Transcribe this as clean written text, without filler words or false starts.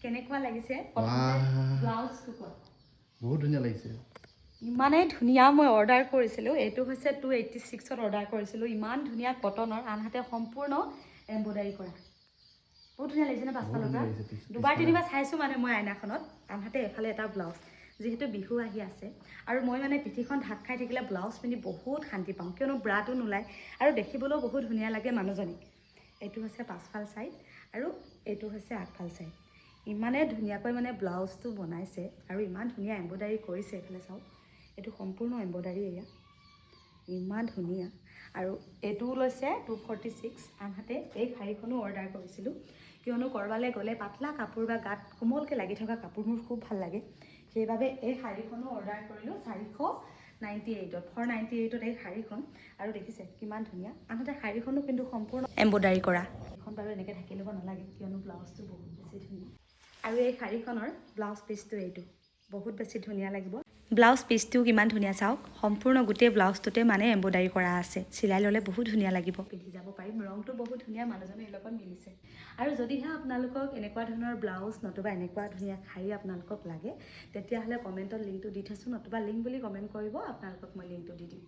কেনেকুৱা লাগিছে ব্লাউজটো কোৱা বহুত ধুনীয়া লাগিছে ইমানেই ধুনীয়া মই অৰ্ডাৰ কৰিছিলোঁ এইটো হৈছে 286ত অৰ্ডাৰ কৰিছিলোঁ ইমান ধুনীয়া কটনৰ আনহাতে সম্পূৰ্ণ এম্ব্ৰইডাৰী কৰা বহুত ধুনীয়া লাগিছে নে পাছফালৰ পৰা দুবাৰ তিনিবাৰ চাইছোঁ মানে মই আইনাখনত আনহাতে এফালে এটা ব্লাউজ যিহেতু বিহু আহি আছে আৰু মই মানে পিঠিখন ঢাক খাই থাকিলে ব্লাউজ পিন্ধি বহুত শান্তি পাওঁ কিয়নো ব্ৰাটো নোলায় আৰু দেখিবলৈও বহুত ধুনীয়া লাগে মানুহজনীক এইটো হৈছে পাছফাল চাইড আৰু এইটো হৈছে আগফাল চাইড ইমানে ধুনীয়াকৈ মানে ব্লাউজটো বনাইছে আৰু ইমান ধুনীয়া এম্ব্ৰইডাৰী কৰিছে এইফালে চাওক এইটো সম্পূৰ্ণ এম্ব্ৰইডাৰী এয়া ইমান ধুনীয়া আৰু এইটোও লৈছে 246 আনহাতে এই শাড়ীখনো অৰ্ডাৰ কৰিছিলোঁ কিয়নো ক'ৰবালৈ গ'লে পাতলা কাপোৰ বা গাত কোমলকৈ লাগি থকা কাপোৰ মোৰ খুব ভাল লাগে সেইবাবে এই শাড়ীখনো অৰ্ডাৰ কৰিলোঁ 498ত 498ত এই শাড়ীখন আৰু দেখিছে কিমান ধুনীয়া আনহাতে শাড়ীখনো কিন্তু সম্পূৰ্ণ এম্ব্ৰইডাৰী কৰা এখন বাৰু এনেকৈ ঢাকি ল'ব নালাগে কিয়নো ব্লাউজটো বহুত বেছি ধুনীয়া আৰু এই শাড়ীখনৰ ব্লাউজ পিচটো এইটো বহুত বেছি ধুনীয়া লাগিব ব্লাউজ পিচটোও কিমান ধুনীয়া চাওক সম্পূৰ্ণ গোটেই ব্লাউজটোতে মানে এম্ব্ৰইডাৰী কৰা আছে চিলাই ল'লে বহুত ধুনীয়া লাগিব পিন্ধি যাব পাৰিম ৰংটো বহুত ধুনীয়া মানুহজনৰ লগত মিলিছে আৰু যদিহে আপোনালোকক এনেকুৱা ধৰণৰ ব্লাউজ নতুবা এনেকুৱা ধুনীয়া শাড়ী আপোনালোকক লাগে তেতিয়াহ'লে কমেণ্টত লিংকটো দি থৈছোঁ নতুবা লিংক বুলি কমেণ্ট কৰিব আপোনালোকক মই লিংকটো দি দিম